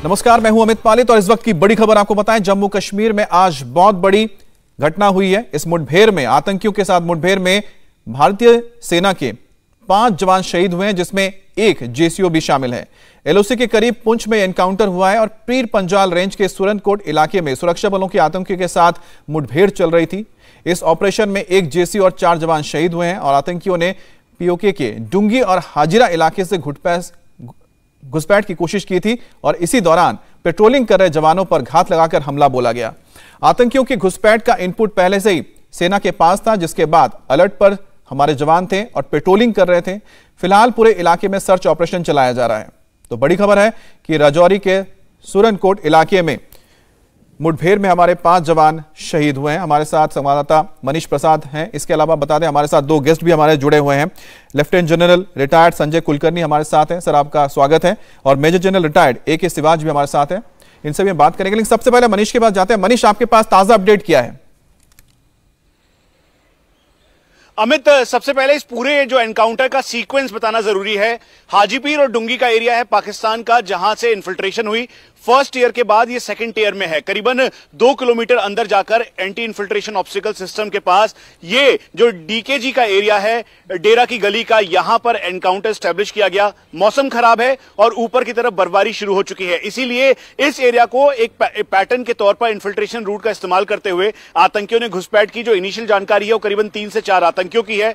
नमस्कार, मैं हूं अमित पालित और इस वक्त की बड़ी खबर आपको बताएं। जम्मू कश्मीर में आज बहुत बड़ी घटना हुई है। इस मुठभेड़ में, आतंकियों के साथ मुठभेड़ में भारतीय सेना के 5 जवान शहीद हुए हैं, जिसमें एक जेसीओ भी शामिल है। एलओसी के करीब पुंछ में एनकाउंटर हुआ है और पीर पंजाल रेंज के सुरनकोट इलाके में सुरक्षा बलों की आतंकियों के साथ मुठभेड़ चल रही थी। इस ऑपरेशन में एक जेसीओ और 4 जवान शहीद हुए हैं और आतंकियों ने पीओके के डुंगी और हाजिरा इलाके से घुसपैठ की कोशिश की थी और इसी दौरान पेट्रोलिंग कर रहे जवानों पर घात लगाकर हमला बोला गया। आतंकियों की घुसपैठ का इनपुट पहले से ही सेना के पास था, जिसके बाद अलर्ट पर हमारे जवान थे और पेट्रोलिंग कर रहे थे। फिलहाल पूरे इलाके में सर्च ऑपरेशन चलाया जा रहा है। तो बड़ी खबर है कि राजौरी के सुरनकोट इलाके में मुठभेड़ में हमारे 5 जवान शहीद हुए हैं। हमारे साथ संवाददाता मनीष प्रसाद हैं। इसके अलावा बता दें, हमारे साथ 2 गेस्ट भी हमारे जुड़े हुए हैं। Lieutenant general retired Sanjay Kulkarni हमारे साथ हैं। सर, आपका स्वागत है। और major general retired AK Siwach भी हमारे साथ हैं। इनसे भी हम बात करेंगे, लेकिन सबसे पहले मनीष के पास जाते हैं। मनीष, आपके पास ताजा अपडेट क्या है? अमित, सबसे पहले इस पूरे जो एनकाउंटर का सीक्वेंस बताना जरूरी है। हाजीपीर और डुंगी का एरिया है पाकिस्तान का, जहां से इन्फिल्ट्रेशन हुई। फर्स्ट ईयर के बाद ये सेकंड ईयर में है। करीबन 2 किलोमीटर अंदर जाकर एंटी इन्फिल्ट्रेशन ऑब्स्टिकल सिस्टम के पास ये जो डीकेजी का एरिया है, डेरा की गली का, यहां पर एनकाउंटर स्टैब्लिश किया गया। मौसम खराब है और ऊपर की तरफ बर्फबारी शुरू हो चुकी है, इसीलिए इस एरिया को एक पैटर्न के तौर पर इन्फिल्ट्रेशन रूट का इस्तेमाल करते हुए आतंकियों ने घुसपैठ की। जो इनिशियल जानकारी है वो करीबन 3 से 4 आतंकियों की है।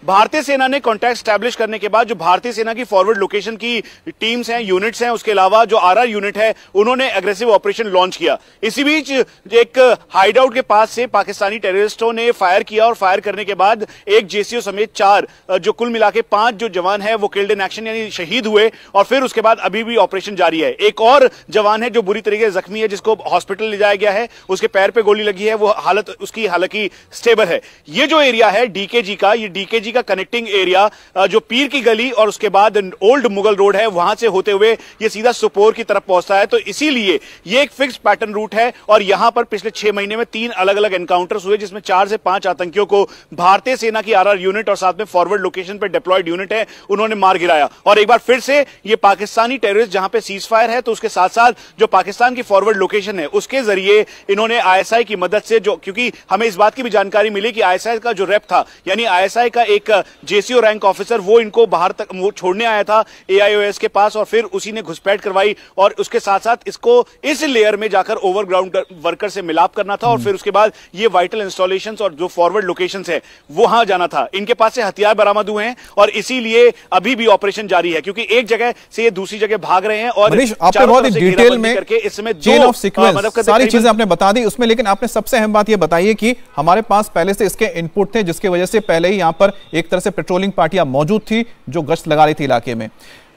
भारतीय सेना ने कॉन्टैक्ट स्टैब्लिश करने के बाद जो भारतीय सेना की फॉरवर्ड लोकेशन की टीम्स हैं, यूनिट्स हैं, उसके अलावा जो RR यूनिट है, उन्होंने एग्रेसिव ऑपरेशन लॉन्च किया। इसी बीच एक हाइडआउट के पास से पाकिस्तानी टेररिस्टों ने फायर किया और फायर करने के बाद एक जेसीओ समेत 4 जो कुल मिला के 5 जो जवान है वो किल्ड इन एक्शन यानी शहीद हुए। और फिर उसके बाद अभी भी ऑपरेशन जारी है। एक और जवान है जो बुरी तरीके से जख्मी है, जिसको हॉस्पिटल ले जाया गया है। उसके पैर पे गोली लगी है, वो हालत उसकी हालांकि स्टेबल है। ये जो एरिया है डीकेजी का, ये डीकेजी का कनेक्टिंग एरिया जो पीर की गली और उसके बाद ओल्ड मुगल रोड है, वहां से होते हुए ये सीधा सुपोर की तरफ पहुंचता है। तो इसीलिए ये एक फिक्स्ड पैटर्न रूट है और यहां पर पिछले 6 महीने में 3 अलग अलग एनकाउंटर्स हुए, जिसमें 4 से 5 आतंकियों को भारतीय सेना की RR यूनिट और साथ में फॉरवर्ड लोकेशन पर डिप्लॉयड यूनिट है, उन्होंने मार गिराया। और एक बार फिर से ये पाकिस्तानी टेररिस्ट जहां पे सीज फायर है, तो उसके साथ साथ जो पाकिस्तान की फॉरवर्ड लोकेशन है उसके जरिए इन्होंने ISI की मदद से, जो क्योंकि हमें इस बात की भी जानकारी मिली कि ISI का जो रेप था, यानी ISI का एक जेसीओ रैंक ऑफिसर, वो इनको बाहर तक छोड़ने आया था AIOS के पास और फिर उसी ने घुसपैठ करवाई। और उसके साथ साथ इसको इस लेयर में जाकर ओवरग्राउंड वर्कर से मिलाप करना था और फिर उसके बाद ये वाइटल इंस्टॉलेशंस और जो फॉरवर्ड लोकेशंस है वहां जाना था। इनके पास से हथियार बरामद हुए हैं और इसीलिए अभी भी ऑपरेशन जारी है, क्योंकि एक जगह से ये दूसरी जगह भाग रहे हैं। और आपने बहुत ही डिटेल में चेन ऑफ सीक्वेंस सारी चीजें आपने बता दी उसमें, लेकिन आपने सबसे अहम बात ये बताई है कि हमारे पास पहले से इसके इनपुट थे, जिसकी वजह से पहले ही यहां पर एक तरह से पेट्रोलिंग पार्टियां मौजूद थी जो गश्त लगा रही थी इलाके में।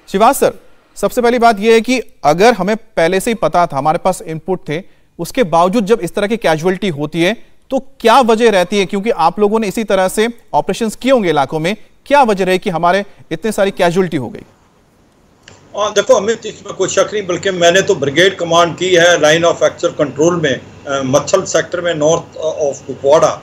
शिवाज सर, सबसे पहली बात यह है कि अगर हमें पहले से ही पता था, हमारे पास इनपुट थे, उसके बावजूद जब इस तरह की कैजुअलिटी होती है तो क्या वजह रहती है? क्योंकि आप लोगों ने इसी तरह से ऑपरेशंस किए होंगे इलाकों में, क्या वजह रही कि हमारे इतने सारी कैजुअलिटी हो गई? देखो अमित, इसमें कोई शक नहीं, बल्कि मैंने तो ब्रिगेड कमांड की है लाइन ऑफ एक्चुअल कंट्रोल में, मच्छल सेक्टर में, नॉर्थ ऑफ कुपवाड़ा।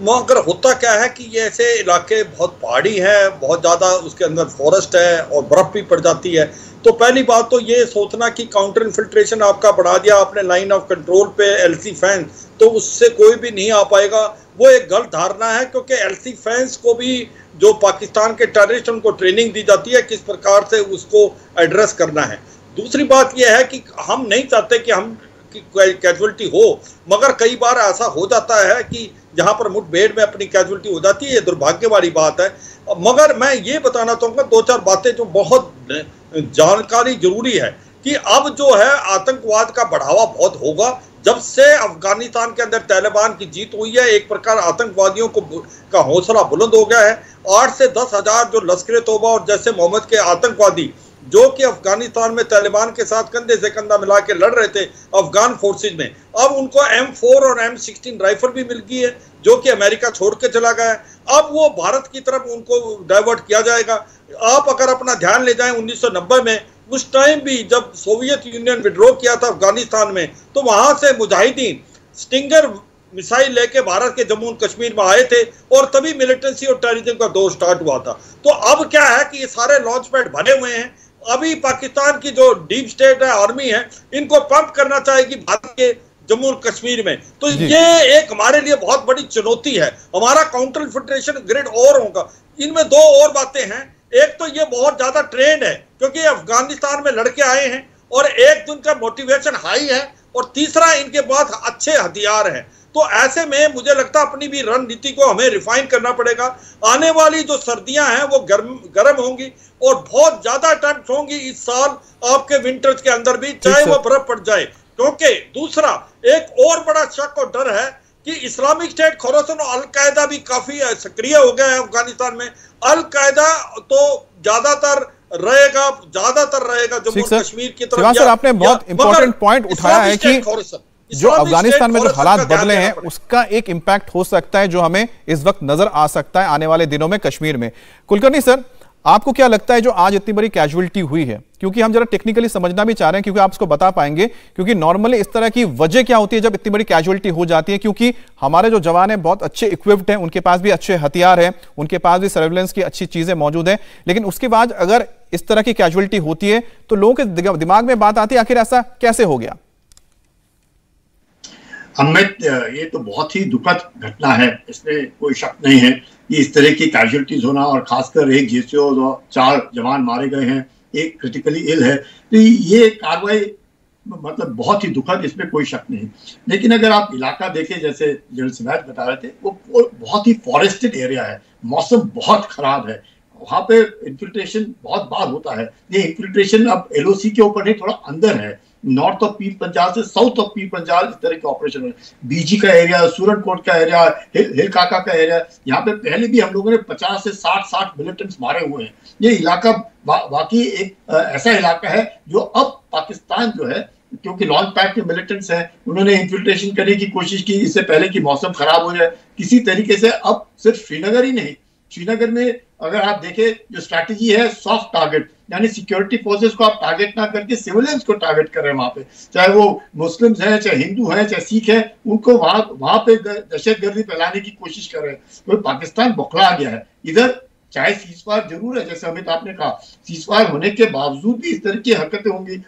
मगर होता क्या है कि ये ऐसे इलाके बहुत पहाड़ी हैं, बहुत ज़्यादा उसके अंदर फॉरेस्ट है और बर्फ़ भी पड़ जाती है। तो पहली बात तो ये सोचना कि काउंटर इन्फिल्ट्रेशन आपका बढ़ा दिया आपने लाइन ऑफ कंट्रोल पे LC फैंस, तो उससे कोई भी नहीं आ पाएगा, वो एक गलत धारणा है। क्योंकि LC फैंस को भी जो पाकिस्तान के टेररिस्ट, उनको ट्रेनिंग दी जाती है किस प्रकार से उसको एड्रेस करना है। दूसरी बात यह है कि हम नहीं चाहते कि हम की कैजुअलिटी हो, मगर कई बार ऐसा हो जाता है कि जहां पर मुठभेड़ में अपनी कैजुअलिटी हो जाती है, ये दुर्भाग्य वाली बात है। मगर मैं ये बताना चाहूँगा 2-4 बातें जो बहुत जानकारी जरूरी है कि अब जो है आतंकवाद का बढ़ावा बहुत होगा। जब से अफगानिस्तान के अंदर तालिबान की जीत हुई है, एक प्रकार आतंकवादियों का हौसला बुलंद हो गया है। 8 से 10 हजार जो लश्कर तौबा और जैसे मोहम्मद के आतंकवादी जो कि अफगानिस्तान में तालिबान के साथ कंधे से कंधा मिला के लड़ रहे थे अफगान फोर्सेज में, अब उनको M4 और M16 राइफल भी मिल गई है, जो कि अमेरिका छोड़ के चला गया है। अब वो भारत की तरफ उनको डाइवर्ट किया जाएगा। आप अगर अपना ध्यान ले जाएं 1990 में, उस टाइम भी जब सोवियत यूनियन विड्रॉ किया था अफगानिस्तान में, तो वहां से मुजाहिदीन स्टिंगर मिसाइल लेके भारत के जम्मू कश्मीर में आए थे और तभी मिलिटेंसी और टेररिज्म का दौर स्टार्ट हुआ था। तो अब क्या है कि ये सारे लॉन्च पैड बने हुए हैं, अभी पाकिस्तान की जो डीप स्टेट है, आर्मी है, इनको पंप करना चाहेगी भारत के जम्मू और कश्मीर में। तो ये एक हमारे लिए बहुत बड़ी चुनौती है। हमारा काउंटर इन्फिल्ट्रेशन ग्रिड और होगा। इनमें दो और बातें हैं। एक तो ये बहुत ज्यादा ट्रेंड है क्योंकि अफगानिस्तान में लड़के आए हैं और एक तो इनका मोटिवेशन हाई है, और तीसरा इनके पास अच्छे हथियार हैं। तो ऐसे में मुझे लगता है अपनी भी रणनीति को हमें रिफाइन करना पड़ेगा। आने वाली जो सर्दियां हैं वो गर्म होंगी और बहुत ज्यादा अटैक्स होंगी इस साल आपके विंटर्स के अंदर भी, चाहे वो बर्फ पड़ जाए। क्योंकि दूसरा एक और बड़ा शक और डर है कि इस्लामिक स्टेट, खोरासान और अल कायदा भी काफी सक्रिय हो गया है अफगानिस्तान में। अल कायदा तो ज्यादातर रहेगा जम्मू और कश्मीर की तरफ। सर, आपने बहुत इंपॉर्टेंट पॉइंट उठाया है कि जो अफगानिस्तान में जो हालात बदले हैं उसका एक इंपैक्ट हो सकता है जो हमें इस वक्त नजर आ सकता है आने वाले दिनों में कश्मीर में। कुलकर्णी सर, आपको क्या लगता है जो आज इतनी बड़ी कैजुअलिटी हुई है, क्योंकि हम जरा टेक्निकली समझना भी चाह रहे हैं, क्योंकि आप इसको बता पाएंगे, क्योंकि नॉर्मली इस तरह की वजह क्या होती है जब इतनी बड़ी कैजुअलिटी हो जाती है? क्योंकि हमारे जो जवान हैं बहुत अच्छे इक्विप्ड हैं, उनके पास भी अच्छे हथियार हैं, उनके पास भी सर्विलेंस की अच्छी चीजें मौजूद हैं, लेकिन उसके बाद अगर इस तरह की कैजुअलिटी होती है तो लोगों के दिमाग में बात आती है आखिर ऐसा कैसे हो गया? अमित, ये तो बहुत ही दुखद घटना है, इसमें कोई शक नहीं है कि इस तरह की कैजुअलिटीज होना, और खासकर एक JCO 4 जवान मारे गए हैं, एक क्रिटिकली इल है, तो ये कार्रवाई मतलब बहुत ही दुखद, इसमें कोई शक नहीं। लेकिन अगर आप इलाका देखें, जैसे जनरल सिवाज बता रहे थे, वो बहुत ही फॉरेस्टेड एरिया है, मौसम बहुत खराब है, वहां पे इन्फिल्ट्रेशन बहुत बार होता है। ये इन्फिल्ट्रेशन अब LOC के ऊपर नहीं, थोड़ा अंदर है, नॉर्थ ऑफ पीर पंजाल से साउथ ऑफ पीर पंजाल, इस तरह के ऑपरेशन है। BG का एरिया, सूरनकोट का एरिया, हिल काका का एरिया, यहाँ पे पहले भी हम लोगों ने 50 से 60 मिलिटेंट्स मारे हुए हैं। ये इलाका वाकई एक ऐसा इलाका है जो अब पाकिस्तान जो है, क्योंकि लॉन्च पैड के मिलिटेंट्स हैं, उन्होंने इन्फिल्ट्रेशन करने की कोशिश की इससे पहले कि मौसम खराब हो जाए किसी तरीके से। अब सिर्फ श्रीनगर ही नहीं, श्रीनगर में अगर आप देखें जो स्ट्रैटेजी है सॉफ्ट टारगेट, यानी सिक्योरिटी फोर्सेस को आप टारगेट ना करके सिविलियंस को टारगेट कर रहे हैं वहां पे, चाहे वो मुस्लिम्स हैं, चाहे हिंदू हैं, चाहे सिख हैं, उनको वहां पे दहशतगर्दी फैलाने की कोशिश कर रहे हैं। तो पाकिस्तान बौखला गया है इधर। चाहे सीजफायर जरूर है, जैसे अमित आपने कहा, सीजफायर होने के बावजूद भी इस तरह की हरकतें होंगी।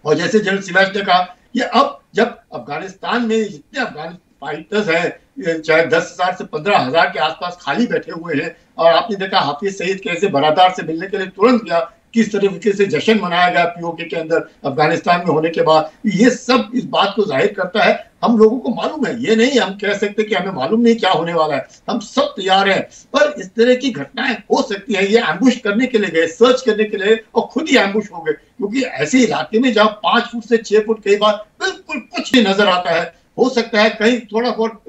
और जैसे जनरल सिवाज ने कहा, ये अब जब अफगानिस्तान में जितने अफगान फाइटर्स हैं, चाहे 10,000 से 15,000 के आसपास खाली बैठे हुए हैं, और आपने देखा हाफिज सईद कैसे बरादार से मिलने के लिए तुरंत गया, किस तरीके से जश्न मनाया गया POK के अंदर अफगानिस्तान में होने के बाद, ये सब इस बात को जाहिर करता है। हम लोगों को मालूम है, ये नहीं हम कह सकते कि हमें मालूम नहीं क्या होने वाला है, हम सब तैयार हैं, पर इस तरह की घटनाएं हो सकती है। ये एम्बुश करने के लिए गए, सर्च करने के लिए, और खुद ही एम्बुश हो गए, क्योंकि ऐसे इलाके में जहाँ 5 फुट से 6 फुट कई बार बिल्कुल कुछ नहीं नजर आता है। हो सकता है कहीं थोड़ा बहुत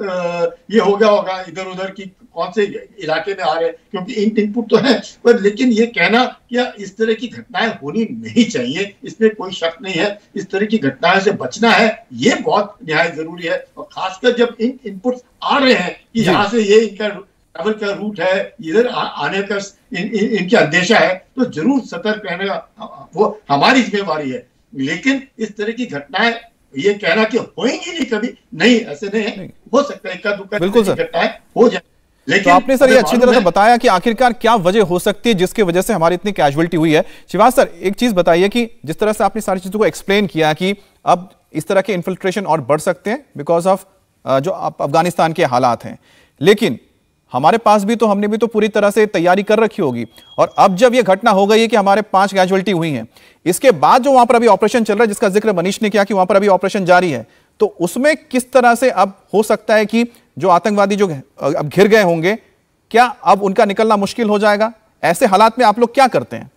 ये हो गया होगा इधर उधर की कौन से इलाके में आ रहे हैं, क्योंकि इनपुट तो है, पर लेकिन ये कहना कि इस तरह की घटनाएं होनी नहीं चाहिए, इसमें कोई शक नहीं है। इस तरह की घटनाओं से बचना है, ये बहुत निहायत जरूरी है। और खासकर जब इनपुट्स आ रहे हैं कि यहाँ से ये इनका ट्रैवल का रूट है, इधर आने का इनकी अंदेशा है, तो जरूर सतर्क रहने का वो हमारी जिम्मेवारी है। लेकिन इस तरह की घटनाएं ये कहना कि होएंगी नहीं कभी, नहीं, ऐसे नहीं है, हो सकता है इक्का दुक्का घटनाएं हो जाए। लेकिन तो आपने सर ये अच्छी तरह से बताया कि आखिरकार क्या वजह हो सकती है जिसकी वजह से हमारी इतनी कैजुअलिटी हुई है। शिवाज सर, एक चीज बताइए कि जिस तरह से आपने सारी चीजों को एक्सप्लेन किया कि अब इस तरह के इन्फिल्ट्रेशन और बढ़ सकते हैं बिकॉज ऑफ जो अफगानिस्तान के हालात हैं, लेकिन हमारे पास भी तो, हमने भी तो पूरी तरह से तैयारी कर रखी होगी। और अब जब यह घटना हो गई है कि हमारे 5 कैजुअलिटी हुई हैं, इसके बाद जो वहां पर अभी ऑपरेशन चल रहा है, जिसका जिक्र मनीष ने किया कि वहां पर अभी ऑपरेशन जारी है, तो उसमें किस तरह से अब हो सकता है कि जो आतंकवादी जो अब घिर गए होंगे, क्या अब उनका निकलना मुश्किल हो जाएगा? ऐसे हालात में आप लोग क्या करते हैं?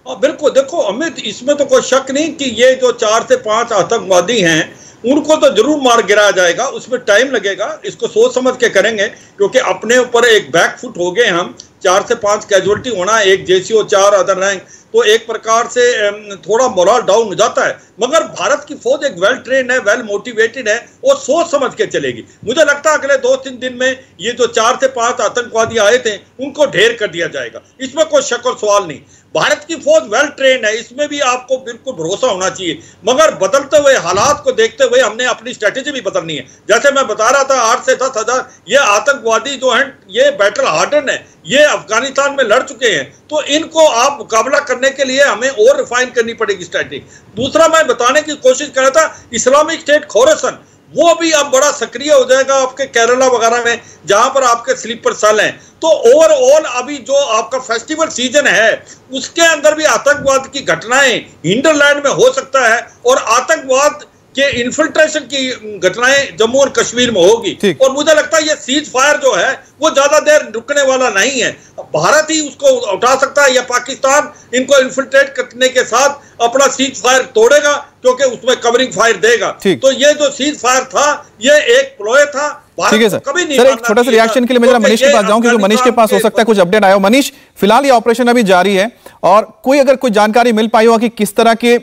बिल्कुल, देखो अमित, इसमें तो कोई शक नहीं कि ये जो 4 से 5 आतंकवादी हैं उनको तो जरूर मार गिराया जाएगा, उसमें टाइम लगेगा, इसको सोच समझ के करेंगे, क्योंकि अपने ऊपर एक बैकफुट हो गए हम। 4 से 5 कैजुअलिटी होना, एक JCO 4 अदर रैंक, तो एक प्रकार से थोड़ा मोरल डाउन हो जाता है। मगर भारत की फौज एक वेल ट्रेन है, वेल मोटिवेटेड है, और सोच समझ के चलेगी। मुझे लगता है अगले 2-3 दिन में ये जो 4 से 5 आतंकवादी आए थे उनको ढेर कर दिया जाएगा, इसमें कोई शक और सवाल नहीं। भारत की फौज वेल ट्रेन है, इसमें भी आपको बिल्कुल भरोसा होना चाहिए, मगर बदलते हुए हालात को देखते हुए हमने अपनी स्ट्रेटेजी भी बदलनी है। जैसे मैं बता रहा था 8 से 10 हजार ये आतंकवादी जो हैं ये बैटल हार्डन है, ये अफगानिस्तान में लड़ चुके हैं, तो इनको आप मुकाबला करने के लिए हमें और रिफाइन करनी पड़ेगी स्ट्रेटेजी। दूसरा मैं बताने की कोशिश कर रहा था, इस्लामिक स्टेट खोरासान वो भी अब बड़ा सक्रिय हो जाएगा आपके केरला वगैरह में, जहां पर आपके स्लीपर सेल हैं। तो ओवरऑल अभी जो आपका फेस्टिवल सीजन है उसके अंदर भी आतंकवाद की घटनाएं हिंडरलैंड में हो सकता है, और आतंकवाद के इन्फिल्ट्रेशन की घटनाएं जम्मू और कश्मीर में होगी। और मुझे लगता है ये सीज फायर जो है वो ज्यादा देर रुकने वाला नहीं है, भारत ही उसको उठा सकता है या पाकिस्तान इनको इन्फिल्ट्रेट करने के साथ अपना सीज फायर तोड़ेगा, क्योंकि उसमें कवरिंग फायर देगा। तो ये जो सीज फायर था ये एक प्लॉय था। ठीक है सर, कभी नहीं सर, एक छोटा सा रिएक्शन के लिए मैं जरा मनीष के पास जाऊं, क्योंकि मनीष के पास हो सकता है कुछ अपडेट आया हो। मनीष, फिलहाल ये ऑपरेशन अभी जारी है, और अगर कोई जानकारी मिल पाई हो कि किस तरह के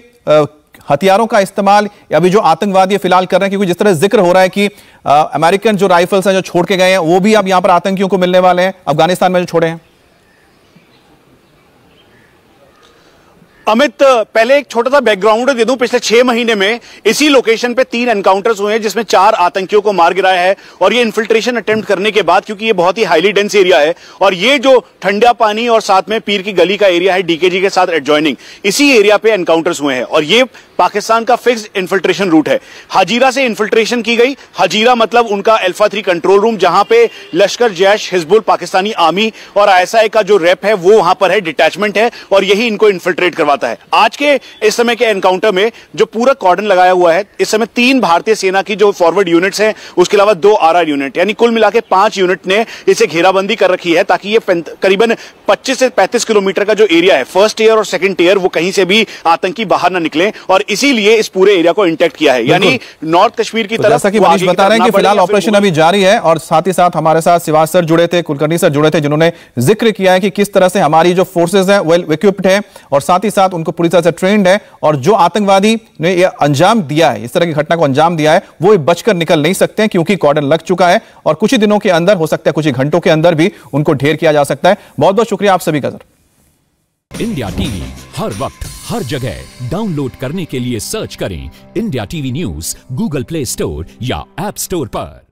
हथियारों का इस्तेमाल अभी जो आतंकवादी फिलहाल कर रहे हैं, क्योंकि जिस तरह जिक्र हो रहा है कि अमेरिकन जो राइफल्स हैं जो छोड़ के गए हैं वो भी अब यहां पर आतंकियों को मिलने वाले हैं, अफगानिस्तान में जो छोड़े हैं। अमित, पहले एक छोटा सा बैकग्राउंड दे दूं। पिछले 6 महीने में इसी लोकेशन पे 3 एनकाउंटर्स हुए हैं, जिसमें 4 आतंकियों को मार गिराया है। और ये इन्फिल्ट्रेशन अटेम्प्ट करने के बाद, क्योंकि ये बहुत ही हाईली डेंस एरिया है और ये जो ठंडा पानी और साथ में पीर की गली का एरिया है डीकेजी के साथ एडजॉइनिंग, इसी एरिया पे एनकाउंटर्स हुए हैं। और ये पाकिस्तान का फिक्स्ड इन्फिल्ट्रेशन रूट है। हाजीरा से इन्फिल्ट्रेशन की गई। हाजीरा मतलब उनका अल्फा 3 कंट्रोल रूम, जहां पे लश्कर, जैश, हिजबुल, पाकिस्तानी आर्मी और आईएसआई का जो रेप है वो वहां पर है, डिटैचमेंट है, और यही इनको इन्फिल्ट्रेट करवाता है। आज के इस समय के एनकाउंटर में जो पूरा कॉर्डन लगाया हुआ है, इस समय 3 भारतीय सेना की जो फॉरवर्ड यूनिट्स हैं, उसके अलावा 2 आरआर यूनिट, यानी कुल मिलाकर 5 यूनिट ने इसे घेराबंदी कर रखी है, ताकि ये करीबन 25 से 35 किलोमीटर का जो एरिया है, फर्स्ट ईयर और सेकंड ईयर, वो कहीं से भी आतंकी बाहर ना निकले, और इसीलिए इस पूरे एरिया को इंटैक्ट किया है। यानी नॉर्थ कश्मीर की तरफ, जैसा कि मनीष बता रहे हैं कि फिलहाल ऑपरेशन अभी जारी है, और साथ ही साथ हमारे साथ शिवाज सर जुड़े थे, कुलकर्णी सर जुड़े थे, जिन्होंने जिक्र किया है कि किस तरह से हमारी जो फोर्सेज है वेल इक्विप्ड है, और साथ ही साथ उनको पूरी तरह से ट्रेंड है, और जो आतंकवादी ने यह अंजाम दिया है, इस तरह की घटना को अंजाम दिया है, वो बचकर निकल नहीं सकते हैं, क्योंकि कॉर्डन लग चुका है, और कुछ ही दिनों के अंदर, हो सकता है कुछ ही घंटों के अंदर भी उनको ढेर किया जा सकता है। बहुत बहुत शुक्रिया आप सभी का सर। इंडिया टीवी हर वक्त हर जगह डाउनलोड करने के लिए सर्च करें India TV news Google play store या ऐप स्टोर पर।